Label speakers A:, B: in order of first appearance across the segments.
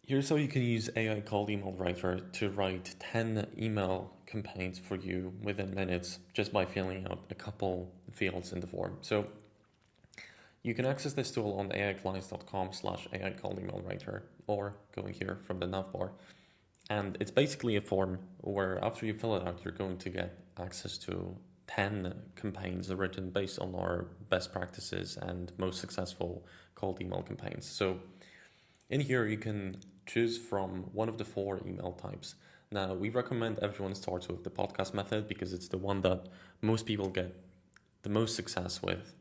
A: Here's how you can use AI called Email Writer to write 10 email campaigns for you within minutes just by filling out a couple fields in the form. So you can access this tool on aiclients.com/AI called Email Writer or going here from the navbar. And it's basically a form where after you fill it out, you're going to get access to 10 campaigns written based on our best practices and most successful cold email campaigns. So in here, you can choose from one of the 4 email types. Now, we recommend everyone starts with the podcast method because it's the one that most people get the most success with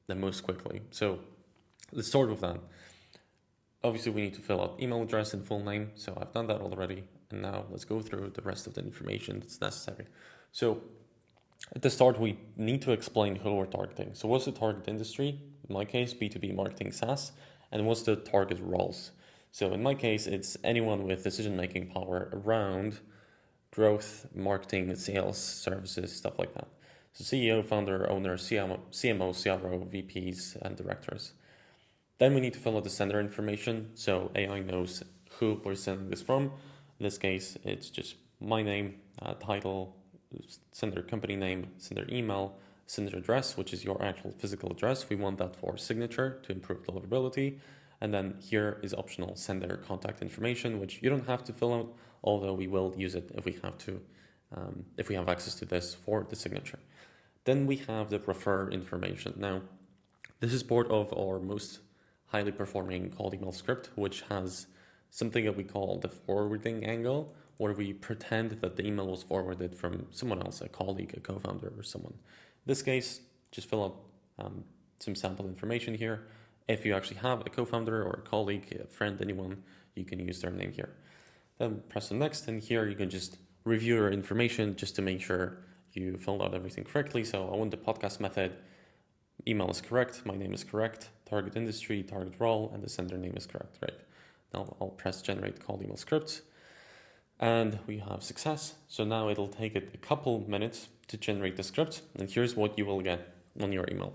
A: the most quickly. So let's start with that. Obviously, we need to fill out email address and full name. So I've done that already. And now let's go through the rest of the information that's necessary. So at the start, we need to explain who we're targeting. So what's the target industry? In my case, B2B marketing SaaS. And what's the target roles? So in my case, it's anyone with decision-making power around growth, marketing, sales, services, stuff like that. So CEO, founder, owner, CMO, CRO, VPs, and directors. Then we need to fill out the sender information. So AI knows who we're sending this from. In this case, it's just my name, title, sender company name, sender email, sender address, which is your actual physical address. We want that for signature to improve deliverability. And then here is optional sender contact information, which you don't have to fill out, although we will use it if we have to, if we have access to this for the signature. Then we have the refer information. Now, this is part of our most highly performing cold email script, which has something that we call the forwarding angle, where we pretend that the email was forwarded from someone else, a colleague, a co-founder, or someone. In this case, just fill out some sample information here. If you actually have a co-founder or a colleague, a friend, anyone, you can use their name here. Then press on next, and here you can just review your information just to make sure you filled out everything correctly. So I want the podcast method, email is correct, my name is correct, target industry, target role, and the sender name is correct, right? Now I'll press generate cold email scripts, and we have success. So now it'll take it a couple minutes to generate the script, and here's what you will get on your email.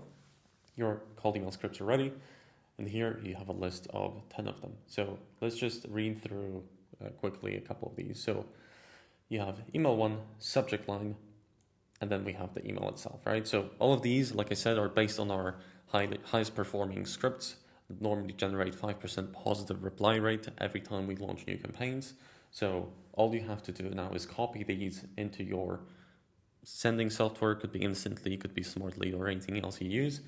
A: Your cold email scripts are ready, and here you have a list of 10 of them. So let's just read through quickly a couple of these. So you have email 1, subject line, and then we have the email itself, right? So all of these, like I said, are based on our highest performing scripts that normally generate 5% positive reply rate every time we launch new campaigns. So all you have to do now is copy these into your sending software, could be Instantly, could be Smartly, or anything else you use,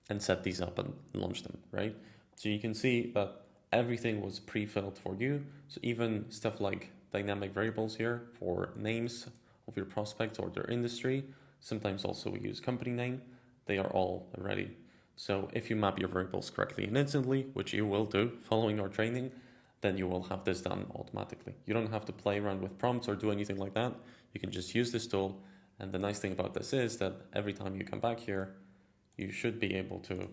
A: and set these up and launch them, right? So you can see that everything was pre-filled for you. So even stuff like dynamic variables here for names of your prospects or their industry, sometimes also we use company name, they are all ready. So if you map your variables correctly and Instantly, which you will do following our training, then you will have this done automatically. You don't have to play around with prompts or do anything like that. You can just use this tool. And the nice thing about this is that every time you come back here, you should be able to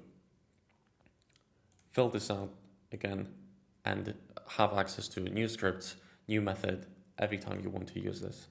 A: fill this out again and have access to new scripts, new method every time you want to use this.